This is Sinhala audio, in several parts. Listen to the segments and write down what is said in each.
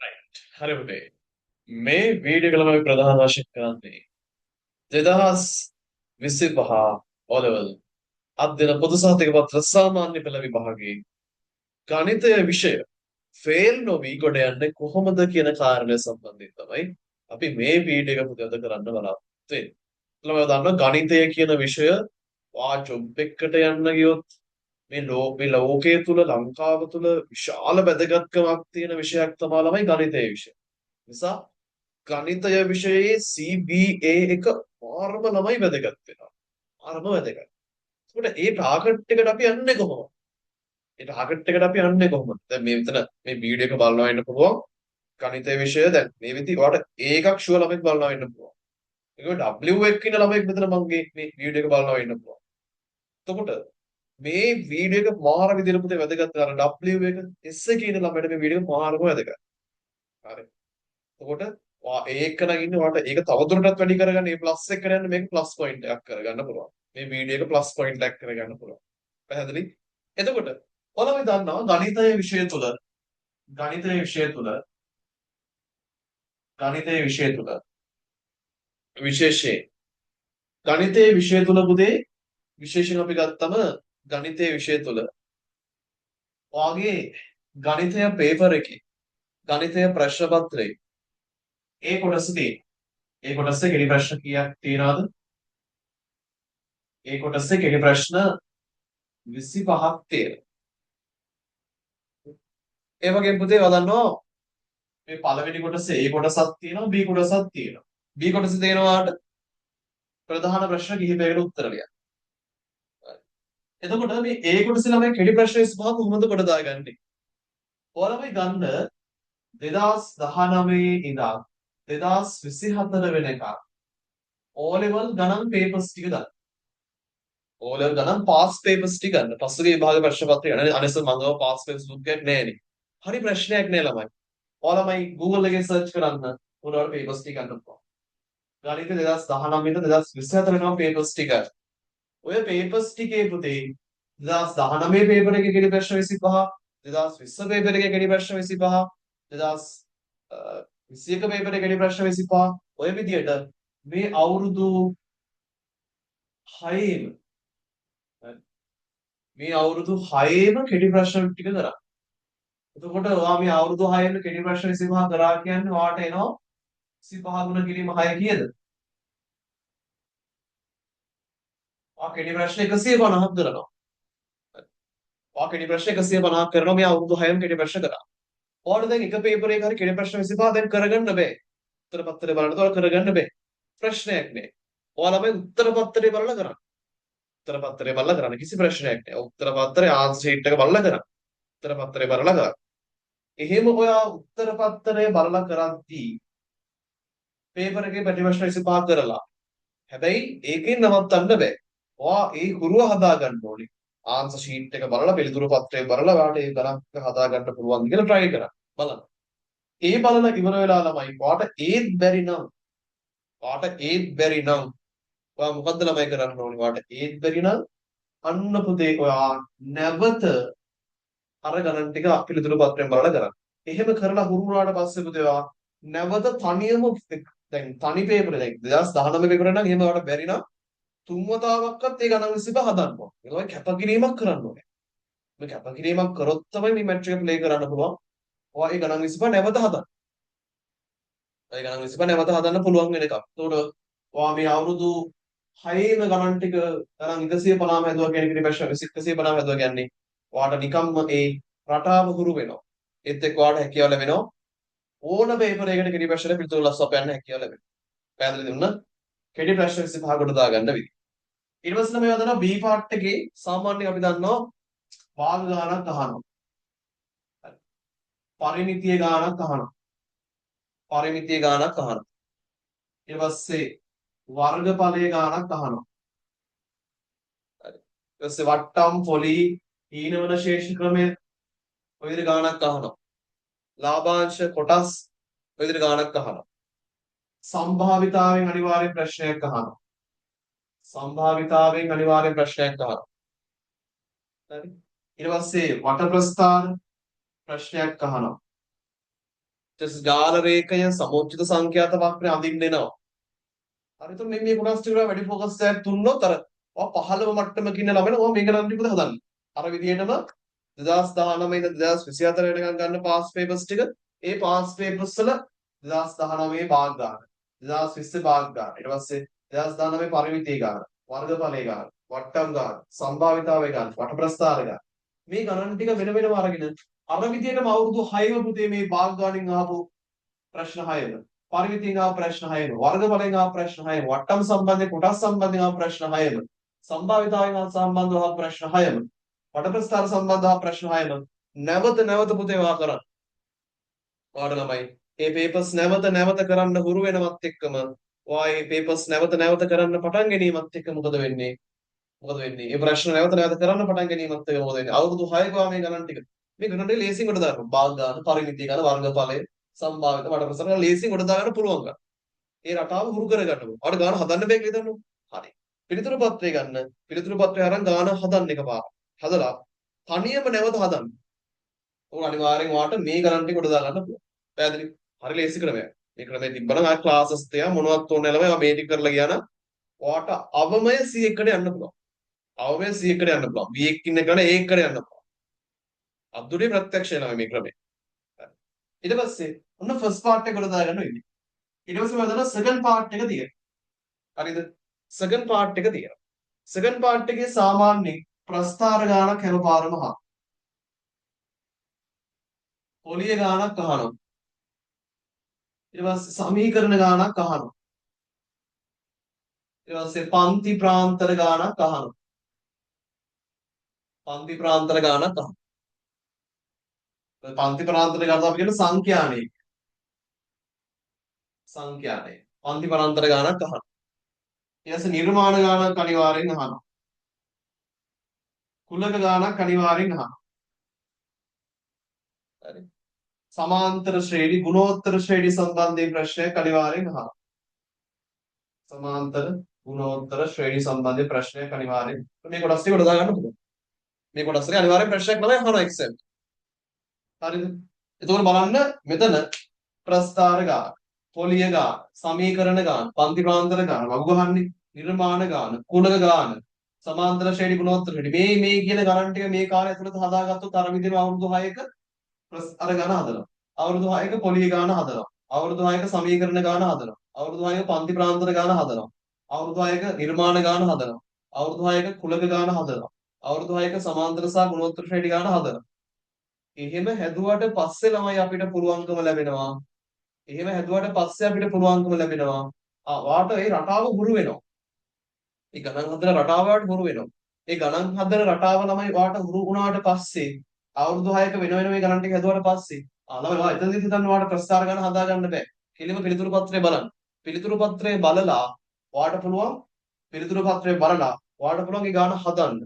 right. හරි පුතේ. මේ වීඩියෝ එක ළමයි ප්‍රධාන වශයෙන් කරන්නේ 2025 O-level අධ්‍යයන පොදු සහතික පත්‍ර සාමාන්‍ය පෙළ විභාගයේ ගණිතය විෂය ෆේල් නොවි ගොඩ යන්නේ කොහොමද කියන කාරණය සම්බන්ධයෙන් තමයි අපි මේ වීඩියෝ එක පුතේ අද කරන්න බලාපොරොත්තු වෙන්නේ. ළමයි දන්නවා ගණිතය කියන විෂය ජොබ් එකකට යන්න ගියොත් මේ ලෝකයේ තුල ලංකාව තුල විශාල වැදගත්කමක් තියෙන විෂයක් තමයි ළමයි ගණිතය විෂය. නිසා ගණිතය විෂයේ CBA එක මාරම ළමයි වැදගත් වෙනවා. මාරම වැදගත්. ඒකට ඒ ටාගට් එකට අපි යන්නේ කොහොමද? ඒ ටාගට් එකට අපි යන්නේ කොහොමද? දැන් මේ විතර මේ වීඩියෝ එක බලනවා වෙන්න පුළුවන්. ගණිතය විෂය දැන් මේ විදි ඔයාලට ඒකක් ෂුවර් ළමෙක් බලනවා වෙන්න පුළුවන්. ඒක W එක ඉන්න ළමෙක් මෙතන මගේ මේ වීඩියෝ එක බලනවා වෙන්න පුළුවන්. එතකොට මේ වීඩියෝ එක මාර විදිහට පුතේ වැදගත් කරන W එක S එකේ ඉන්න ළමයට මේ වීඩියෝ එක මාරම වැදගත්. හරි. එතකොට ඒක නම් ඉන්නේ ඔයාලට ඒක තවදුරටත් වැඩි කරගන්න මේ ප්ලස් එක කරන්න මේක ප්ලස් පොයින්ට් එකක් කරගන්න පුළුවන්. මේ වීඩියෝ එක ප්ලස් පොයින්ට් එකක් කරගන්න පුළුවන්. පැහැදිලි? එතකොට ඔයාලා දන්නවා ගණිතයේ විෂය තුල ගණිතයේ විෂය තුල ගණිතයේ විෂය තුල විශේෂයෙන් ගණිතයේ විෂය තුල පුතේ විශේෂයෙන් අපි ගත්තම ගණිතයේ විෂය තුල ඔයාගේ ගණිතය පේපර් එකේ ගණිතය ප්‍රශ්න පත්‍රයේ ඒ කොටසදී ඒ කොටසේ කෙටි ප්‍රශ්න කීයක් තියනවද? ඒ කොටසේ කෙටි ප්‍රශ්න 25ක් තියෙනවා. ඒ වගේම පුතේ වදන්නවා මේ පළවෙනි කොටසේ A කොටසක් තියෙනවා B කොටසක් තියෙනවා. B කොටසේ තියෙනවාට ප්‍රධාන ප්‍රශ්න කිහිපයකට උත්තර ලියන්න. එතකොට මේ A කොටසේ ළමයි කෙටි ප්‍රශ්න 25 කොහොමද කොට දාගන්නේ? ඔයාලමයි ගන්න 2019 ඉඳන් 2024 වෙනකම් O level ගණන් papers ටික දාන්න. O level ගණන් pass papers ටික ගන්න. පස්සේ විභාග ප්‍රශ්න පත්‍රය අනේස මංගව pass papers දුක්යක් නෑනේ. හරි ප්‍රශ්නයක් නෑ ළමයි. ඔයාලමයි Google එකේ search කරන්න උනාට papers ටික ගන්න පුළුවන්. ගණිත 2019 ඉඳන් 2024 වෙනකම් papers ටික. ඔය papers ටිකේ පුතේ 2019 paper එකේ කෙටි ප්‍රශ්න 25 2020 paper එකේ කෙටි ප්‍රශ්න 25 2021 paper එකේ කෙටි ප්‍රශ්න 25 ඔය විදියට මේ අවුරුදු 6ේම මේ අවුරුදු 6ේම කෙටි ප්‍රශ්න ටික කරා. එතකොට ඔයා මේ අවුරුදු 6ේම කෙටි ප්‍රශ්න 25 කරා කියන්නේ ඔයාට එනවා 25 ගුණ කිරීම 6 කීයද? ඔයා කෙටි ප්‍රශ්න 150ක් කරනවා. ඔයා කෙටි ප්‍රශ්න 150ක් කරනවා මේ අවුරුදු 6ේම කෙටි ප්‍රශ්න කරා. ඔයාලට දැන් එක පේපර් එකක හරි කෙටි ප්‍රශ්න 25 දැන් කරගන්න බෑ. උත්තර පත්‍රය බලනකොට ඔයාලා කරගන්න බෑ. ප්‍රශ්නයක් නෑ. ඔයාලා මේ උත්තර පත්‍රය බලලා කරන්න. උත්තර පත්‍රය බලලා කරන්න කිසි ප්‍රශ්නයක් නෑ. උත්තර පත්‍රයේ ආන්සර් ෂීට් එක බලලා කරන්න. උත්තර පත්‍රය බලලා කරන්න. එහෙම ඔයා උත්තර පත්‍රය බලලා කරද්දී පේපර් එකේ ප්‍රතිපක්ෂ 25 කරලා හැබැයි ඒකෙන් නවත්තන්න බෑ. ඔයා ඒ හුරුව හදා ගන්න ඕනේ. ආන්සර් ෂීට් එක බලලා පිළිතුරු පත්‍රය බලලා ඔයාට ඒ ගණන් හදා ගන්න පුළුවන් කියලා try කරන්න. බලන්න. ඒ බලලා ඉවර වෙලා ළමයි ඔයාට ඒත් බැරි නම් ඔයා මොකද්ද ළමයි කරන්න ඕනේ? ඔයාට ඒත් බැරි නම් අන්න පුතේ ඔයා නැවත අර ගණන් ටික පිළිතුරු පත්‍රයෙන් බලලා කරන්න. එහෙම කරලා හුරු වුණාට පස්සේ පුතේ ඔයා නැවත තනියම දැන් තනි පේපර් දැන් 2019 පේපර් නම් එහෙම ඔයාලට බැරි නම් තුන් වතාවක්වත් ඒ ගණන් 25 හදන්න ඕනේ. ඒක තමයි කැපකිරීමක් කරන්න ඕනේ. මේ කැපකිරීමක් කරොත් තමයි මේ මැට්‍රික් එක ප්ලේ කරන්න පුළුවන්. ඔයා ඒ ගණන් 25 නැවත හදන්න. ඒ ගණන් 25 නැවත හදන්න පුළුවන් වෙන එකක්. ඒතකොට ඔයා මේ අවුරුදු 6ේම ගණන් ටික ගණන් 150ම හැදුවා කියන එක ප්‍රශ්න 150ම හැදුවා කියන්නේ ඔයාට නිකම්ම ඒ රටාව හුරු වෙනවා. ඒත් එක්ක ඔයාට හැකියාව ලැබෙනවා ඕන පේපර් එකකට කෙටි ප්‍රශ්න පිළිතුරු ලස්සව යන්න හැකියාව ලැබෙනවා. පැහැදිලි දුන්නා? කෙටි ප්‍රශ්න 25 කට දාගන්න විදි. ඊට පස්සේ මේ වදන B පාර්ට් එකේ සාමාන්‍යයෙන් අපි දන්නවා භාග ගානක් අහනවා. පරිමිතිය ගානක් අහනවා. පරිමිතිය ගානක් අහනවා. ඊට පස්සේ වර්ගඵලයේ ගානක් අහනවා. හරි. ඊට පස්සේ වට්ටම් පොලි ඊනවන ශේෂ ක්‍රමය ඔය විදිහට ගානක් අහනවා. ලාභාංශ කොටස් ඔය විදිහට ගානක් අහනවා. සම්භාවිතාවෙන් අනිවාර්ය ප්‍රශ්නයක් අහනවා. සම්භාවිතාවෙන් අනිවාර්ය ප්‍රශ්නයක් අහනවා. හරි. ඊට පස්සේ වට ප්‍රස්ථාන ප්‍රශ්නයක් අහනවා. ජාල රේඛය සමෝචිත සංඛ්‍යාත වක්‍රය අඳින්න එනවා. හරි එතකොට මේ කොටස් ටික වැඩි ફોකස් එකක් දුන්නොත් අර ඔය 15 මට්ටමකින් ලැබෙන ඔය මේක නම් ටිකද හදන්න. අර විදිහටම 2019 ඉඳන් 2024 වෙනකන් ගන්න පාස් පේපර්ස් ටික ඒ පාස් පේපර්ස් වල 2019 භාග ගන්න. 2020 භාග ගන්න. ඊට පස්සේ 2019 පරිමිතිය ගන්න. වර්ගඵලය ගන්න. වට්ටම් ගන්න. සම්භාවිතාවය ගන්න. වටප්‍රස්ථාර ගන්න. මේ ගණන් ටික වෙන වෙනම අරගෙන අර විදිහටම අවුරුදු 6ම පුතේ මේ භාග ගණන් ආපු ප්‍රශ්න 6ම පරිමිතියෙන් ආව ප්‍රශ්න 6ම වර්ගඵලයෙන් ආව ප්‍රශ්න 6ම වට්ටම් සම්බන්ධයෙන් කොටස් සම්බන්ධයෙන් ආව ප්‍රශ්න 6ම සම්භාවිතාවෙන් සම්බන්ධව ආව ප්‍රශ්න 6ම වටප්‍රස්ථාර සම්බන්ධව ආව ප්‍රශ්න 6ම නැවත නැවත පුතේ වා කරන්න. ඔයාලා ළමයි මේ පේපර්ස් නැවත නැවත කරන්න හුරු වෙනවත් එක්කම ඔයා මේ පේපර්ස් නැවත නැවත කරන්න පටන් ගැනීමත් එක්ක මොකද වෙන්නේ? මොකද වෙන්නේ? මේ ප්‍රශ්න නැවත නැවත කරන්න පටන් ගැනීමත් එක්ක මොකද වෙන්නේ? අවුරුදු 6ක මේ ගණන් ටික මේ ගණන් ටික ලේසියෙන් කොට දාන්න. භාග ගන්න, පරිමිතිය ගන්න, වර්ගඵලය, සම්භාවිත වටප්‍රස්ථාර ලේසියෙන් කොට දාගන්න පුළුවන් ගන්න. ඒ රටාව හුරු කරගන්න ඕන. ඔයාලට ගාන හදන්න බෑ කියලා හිතන්න. හරි. පිළිතුරු පත්‍රය ගන්න. පිළිතුරු පත්‍රය අරන් ගාන හදන්න එකපාර. හදලා තනියම නැවත හදන්න. ඕන අනිවාර්යෙන් ඔයාලට මේ ගණන් ටික කොට දාගන්න පුළුවන්. පැහැදිලි? හරි ලේසි ක්‍රමයක්. මේ ක්‍රමය තිබ්බනම් ආ ක්ලාසස් තියා මොනවත් ඕනේ නැලම මේ ටික කරලා ගියා නම් ඔයාලට අවමය 100කට යන්න පුළුවන්. අවමය 100කට යන්න පුළුවන්. B1 ඉන්න කෙනා ඒකට යන්න පුළුවන්. අද්දුරේ ප්‍රත්‍යක්ෂය නම් මේ ක්‍රමය. ඊට පස්සේ ඔන්න ෆස්ට් පාර්ට් එක කොට දාගන්න ඉන්නේ. ඊට පස්සේ මම දන්නවා සෙකන්ඩ් පාර්ට් එක තියෙනවා. හරිද? සෙකන්ඩ් පාර්ට් එක තියෙනවා. සෙකන්ඩ් පාර්ට් එකේ සාමාන්‍ය ප්‍රස්ථාර ගානක් හැමපාරම අහනවා. පොලිය ගානක් අහනවා. ඊට පස්සේ සමීකරණ ගානක් අහනවා. ඊට පස්සේ පන්ති ප්‍රාන්තර ගානක් අහනවා. පන්ති ප්‍රාන්තර ගානක් අහනවා. පන්ති ප්‍රාන්තර ගානක් අපි කියන සංඛ්‍යානේ. සංඛ්‍යානේ. පන්ති ප්‍රාන්තර ගානක් අහනවා. ඊට පස්සේ නිර්මාණ ගානක් අනිවාර්යෙන් අහනවා. කුලක ගානක් අනිවාර්යෙන් අහනවා. හරි. සමාන්තර ශ්‍රේණි ගුණෝත්තර ශ්‍රේණි සම්බන්ධයෙන් ප්‍රශ්නයක් අනිවාර්යෙන් අහනවා. සමාන්තර ගුණෝත්තර ශ්‍රේණි සම්බන්ධයෙන් ප්‍රශ්නයක් අනිවාර්යෙන්. මේ කොටස් ටික උඩ දාගන්න පුළුවන්. මේ කොටස් ටික අනිවාර්යෙන් ප්‍රශ්නයක් තමයි අහනවා එක්සෑම්. හරිද? එතකොට බලන්න මෙතන ප්‍රස්ථාර ගාන, පොලිය ගාන, සමීකරණ ගාන, පන්ති ප්‍රාන්තර ගාන, වගු ගහන්නේ, නිර්මාණ ගාන, කුලක ගාන, සමාන්තර ශ්‍රේණි ගුණෝත්තර ශ්‍රේණි මේ කියන ගණන් ටික මේ කාලය ඇතුළත හදාගත්තොත් අර විදිහම අවුරුදු 6ක අර ගාන හදනවා. අවුරුදු 6ක පොලිය ගාන හදනවා. අවුරුදු 6ක සමීකරණ ගාන හදනවා. අවුරුදු 6ක පන්ති ප්‍රාන්තර ගාන හදනවා. අවුරුදු 6ක නිර්මාණ ගාන හදනවා. අවුරුදු 6ක කුලක ගාන හදනවා. අවුරුදු 6ක සමාන්තර සහ ගුණෝත්තර ශ්‍රේණි ගාන හදනවා. එහෙම හැදුවට පස්සේ ළමයි අපිට පුළුවන්කම ලැබෙනවා. එහෙම හැදුවට පස්සේ අපිට පුළුවන්කම ලැබෙනවා. වාට ඒ රටාව හුරු වෙනවා. ඒ ගණන් හදන රටාව වාට හුරු වෙනවා. ඒ ගණන් හදන රටාව ළමයි වාට හුරු වුණාට පස්සේ අවුරුදු 6ක වෙන වෙන මේ ගණන් ටික හැදුවාට පස්සේ ළමයි වා එතනදී හිතන්න වාට ප්‍රස්ථාර ගණන් හදා ගන්න බෑ. කෙලිම පිළිතුරු පත්‍රය බලන්න. පිළිතුරු පත්‍රය බලලා වාට පුළුවන් පිළිතුරු පත්‍රය බලලා වාට පුළුවන් ඒ ගාන හදන්න.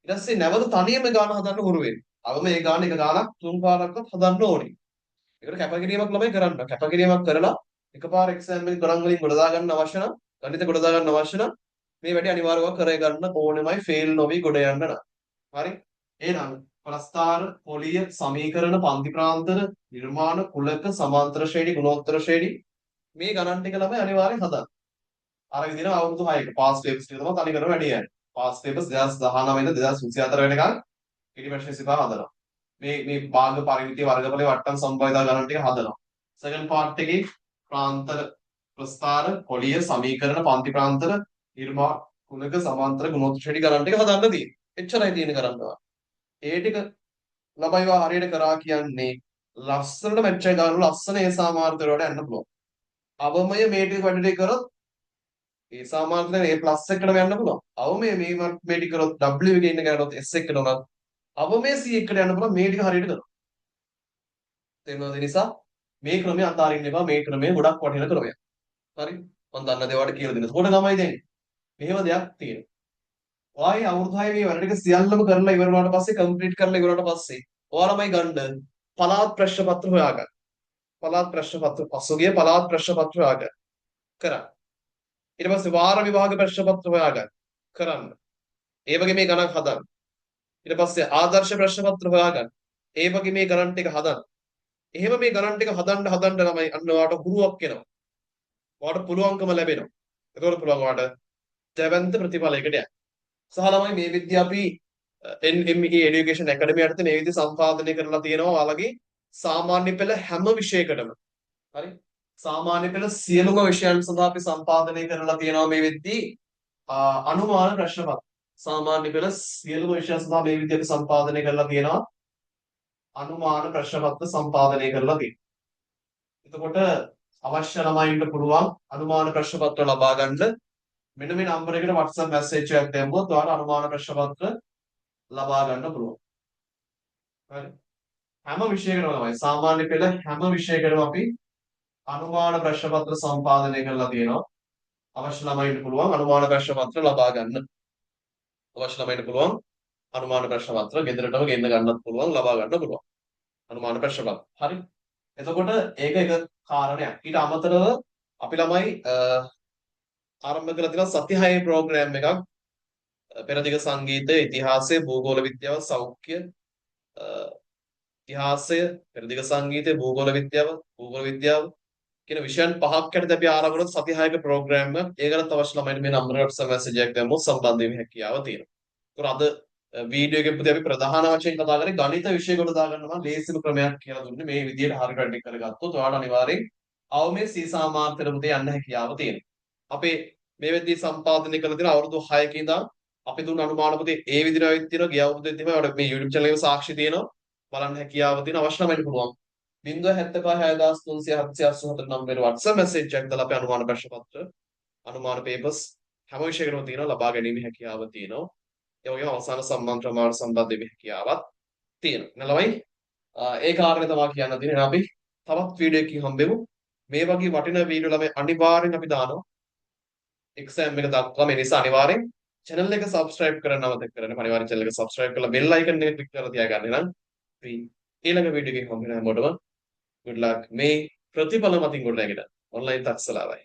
ඊට පස්සේ නැවත තනියම ගාන හදන්න හුරු වෙන්න. අවම මේ ගාන එක ගානක් තුන් පාරක්වත් හදන්න ඕනේ. ඒකට කැපකිරීමක් ළමයි කරන්න. කැපකිරීමක් කරලා එකපාර එක්සෑම් එකේ ගණන් වලින් ගොඩ දා ගන්න අවශ්‍ය නම් ගණිත ගොඩ දා ගන්න අවශ්‍ය නම් මේ වැඩි අනිවාර්යව කරේ ගන්න ඕනෙමයි ෆේල් නොවි ගොඩ යන්න නම්. හරි? එහෙනම් ප්‍රස්ථාර, පොලිය, සමීකරණ, පන්ති ප්‍රාන්තර, නිර්මාණ, කුලක, සමාන්තර ශ්‍රේණි, ගුණෝත්තර ශ්‍රේණි මේ ගණන් ටික ළමයි අනිවාර්යෙන් හදන්න. අර විදිහට අවුරුදු 6ක පාස් පේපර්ස් ටික තමයි තනි කරලා වැඩි යන්නේ. පාස් පේපර්ස් 2019 ඉඳන් 2024 වෙනකන් ඊට පස්සේ සිතා හදනවා. මේ භාග පරිමිතිය වර්ගඵලයේ වට්ටම් සම්භාවිතා ගණන් ටික හදනවා. සෙකන්ඩ් පාර්ට් එකේ ප්‍රාන්තර, ප්‍රස්ථාර, පොලිය, සමීකරණ, පන්ති ප්‍රාන්තර, නිර්මාණ, කුලක, සමාන්තර, ගුණෝත්තර ශ්‍රේණි ගණන් ටික හදන්න තියෙන්නේ. එච්චරයි තියෙන්නේ කරන්නවා. ඒ ටික ළමයිවා හරියට කරා කියන්නේ ලස්සනට මැච් එක ගන්න ලස්සන ඒ සාමාර්ථය වලට යන්න පුළුවන්. අවමය මේ ටික වැඩි ටික කරොත් ඒ සාමාර්ථයෙන් A+ එකටම යන්න පුළුවන්. අවමය මේ ටික කරොත් W එකේ ඉන්න කෙනාට S එකට උනත් අවමය C එකට යන්න පුළුවන් මේ ටික හරියට කරොත්. තේරුණාද? නිසා මේ ක්‍රමය අතාරින්න එපා. මේ ක්‍රමය ගොඩක් වටින ක්‍රමයක්. හරි? මම දන්න දේවල්ට කියලා දෙන්න. ඒකට තමයි දැන් මෙහෙම දෙයක් තියෙනවා. ඔයයි අවුරුදු 6 මේ වැඩ ටික සියල්ලම කරලා ඉවර වුණාට පස්සේ කම්ප්ලීට් කරලා ඉවර වුණාට පස්සේ ඔයාලමයි ගන්න පළාත් ප්‍රශ්න පත්‍ර හොයාගන්න. පළාත් ප්‍රශ්න පත්‍ර පසුගිය පළාත් ප්‍රශ්න පත්‍ර හොයාගන්න. කරන්න. ඊට පස්සේ වාර විභාග ප්‍රශ්න පත්‍ර හොයාගන්න. කරන්න. ඒ වගේ මේ ගණන් හදන්න. ඊට පස්සේ ආදර්ශ ප්‍රශ්න පත්‍ර හොයාගන්න. ඒ වගේ මේ ගණන් ටික හදන්න. එහෙම මේ ගණන් ටික හදන්න ළමයි අන්න ඔයාලට හුරුවක් එනවා. ඔයාලට පුළුවන්කම ලැබෙනවා. එතකොට පුළුවන් ඔයාලට දැවැන්ත ප්‍රතිඵලයකට යන්න. සහ ළමයි මේ විද්‍යාව අපි NME Education Academy යටතේ මේ විදිහ සම්පාදනය කරලා තියෙනවා ඔයාලගේ සාමාන්‍ය පෙළ හැම විෂයකටම. හරි? සාමාන්‍ය පෙළ සියලුම විෂයන් සඳහා අපි සම්පාදනය කරලා තියෙනවා මේ වෙද්දී අනුමාන ප්‍රශ්න පත්‍ර. සාමාන්‍ය පෙළ සියලුම විෂයන් සඳහා මේ විදිහට සම්පාදනය කරලා තියෙනවා අනුමාන ප්‍රශ්න පත්‍ර සම්පාදනය කරලා තියෙනවා. එතකොට අවශ්‍ය ළමයින්ට පුළුවන් අනුමාන ප්‍රශ්න පත්‍ර ලබා ගන්න මෙන්න මේ නම්බර එකට WhatsApp message එකක් දැම්මොත් ඔයාලට අනුමාන ප්‍රශ්න පත්‍ර ලබා ගන්න පුළුවන්. හරි. හැම විෂයකටම තමයි සාමාන්‍ය පෙළ හැම විෂයකටම අපි අනුමාන ප්‍රශ්න පත්‍ර සම්පාදනය කරලා තියෙනවා. අවශ්‍ය ළමයින්ට පුළුවන් අනුමාන ප්‍රශ්න පත්‍ර ලබා ගන්න. අවශ්‍ය ළමයින්ට පුළුවන් අනුමාන ප්‍රශ්න පත්‍ර ගෙදරටම ගෙන්න ගන්නත් පුළුවන් ලබා ගන්න පුළුවන්. අනුමාන ප්‍රශ්න පත්‍ර. හරි. එතකොට ඒක එක කාරණයක්. ඊට අමතරව අපි ළමයි ආරම්භ කරලා තියෙනවා සති 6 ප්‍රෝග්‍රෑම් එකක්. පෙරදිග සංගීතය, ඉතිහාසය, භූගෝල විද්‍යාව, සෞඛ්‍ය, ඉතිහාසය, පෙරදිග සංගීතය, භූගෝල විද්‍යාව කියන විෂයන් පහක් යටතේ අපි ආරම්භ කරන සති 6ක ප්‍රෝග්‍රෑම් එක. ඒකට අවශ්‍ය ළමයින්ට මේ නම්බරයට WhatsApp message එකක් දැම්මොත් සම්බන්ධ වීමේ හැකියාව තියෙනවා. ඒතර අද වීඩියෝ එකේ පුතේ අපි ප්‍රධාන වශයෙන් කතා කරේ ගණිත විෂය කොට දාගන්න මම ලේසිම ක්‍රමයක් කියලා දුන්නේ. මේ විදිහට හරියට වැඩි කරගත්තොත් ඔයාලට අනිවාර්යෙන් අවමේ සීසා මාර්තර පුතේ යන්න හැකියාව තියෙනවා. අපේ මේ වෙද්දී සම්පාදනය කරලා තියෙන අවුරුදු 6ක ඉඳන් අපි දුන්න අනුමාන පුතේ ඒ විදිහට වෙත් තියෙනවා. ගිය අවුරුද්දේදී තමයි ඔයාලට මේ YouTube channel එකේ සාක්ෂි තියෙනවා. බලන්න හැකියාව තියෙන අවශ්‍ය නම් වෙන්න පුළුවන්. 075 නම්බරේ WhatsApp message එකක් දාලා අපි අනුමාන ප්‍රශ්න පත්‍ර අනුමාන papers හැම විෂයකටම තියෙනවා ලබා ගැනීම හැකියාව තියෙනවා. ඒ වගේම අවසාන සම්මාන ප්‍රමාණ සම්බන්ධ වෙන්න හැකියාවක් තියෙනවා. නේද ළමයි? ඒ කාරණේ තමයි කියන්න තියෙන්නේ. අපි තවත් වීඩියෝ එකකින් හම්බෙමු. මේ වගේ වටිනා වීඩියෝ ළමයි අනිවාර්යෙන් අපි දානවා. එක්සෑම් එක දක්වා මේ නිසා අනිවාර්යෙන් channel එක subscribe කරන්න අමතක කරන්න. අනිවාර්යෙන් channel එක subscribe කරලා bell icon එක click කරලා තියාගන්න නම් අපි ඊළඟ වීඩියෝ එකකින් හම්බ වෙන හැමෝටම good luck මේ ප්‍රතිඵල මතින් ගොඩනැගෙන ඔන්ලයින් තක්සලාවයි